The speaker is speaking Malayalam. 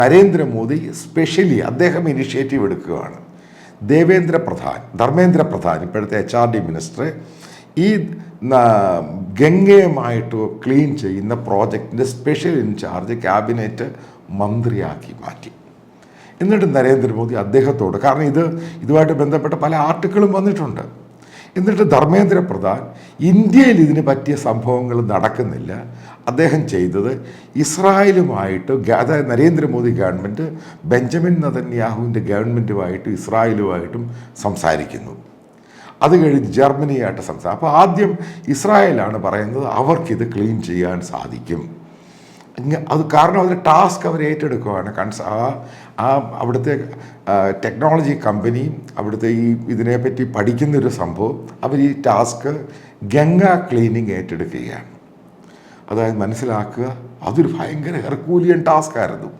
നരേന്ദ്രമോദി സ്പെഷ്യലി അദ്ദേഹം ഇനിഷ്യേറ്റീവ് എടുക്കുകയാണ്. ധർമ്മേന്ദ്ര പ്രധാൻ ഇപ്പോഴത്തെ HRD മിനിസ്റ്റർ ഈ ഗംഗയുമായിട്ട് ക്ലീൻ ചെയ്യുന്ന പ്രോജക്റ്റിൻ്റെ സ്പെഷ്യൽ ഇൻചാർജ് ക്യാബിനറ്റ് മന്ത്രിയാക്കി മാറ്റി. എന്നിട്ട് നരേന്ദ്രമോദി അദ്ദേഹത്തോട്, കാരണം ഇതുമായിട്ട് ബന്ധപ്പെട്ട പല ആർട്ടിക്കിളും വന്നിട്ടുണ്ട്, എന്നിട്ട് ധർമ്മേന്ദ്ര പ്രധാൻ ഇന്ത്യയിൽ ഇതിന് പറ്റിയ സംഭവങ്ങൾ നടക്കുന്നില്ല, അദ്ദേഹം ചെയ്തത് ഇസ്രായേലുമായിട്ട്, അതായത് നരേന്ദ്രമോദി ഗവൺമെൻറ് ബെഞ്ചമിൻ നെതന്യാഹുവിൻ്റെ ഗവൺമെൻറ്റുമായിട്ടും ഇസ്രായേലുമായിട്ടും സംസാരിക്കുന്നു. അത് കഴിഞ്ഞ് ജർമ്മനിയായിട്ട് സംസാരിക്കും. അപ്പോൾ ആദ്യം ഇസ്രായേലാണ് പറയുന്നത് അവർക്കിത് ക്ലീൻ ചെയ്യാൻ സാധിക്കും. അത് കാരണം അതിൻ്റെ ടാസ്ക് അവർ ഏറ്റെടുക്കുകയാണ്. അവിടുത്തെ ടെക്നോളജി കമ്പനിയും അവിടുത്തെ ഇതിനെപ്പറ്റി പഠിക്കുന്നൊരു സംഭവം, അവർ ഈ ടാസ്ക് ഗംഗ ക്ലീനിങ് ഏറ്റെടുക്കുകയാണ്. അതായത് മനസ്സിലാക്കുക, അതൊരു ഭയങ്കര ഹെർക്കൂലിയൻ ടാസ്ക് ആയിരുന്നു.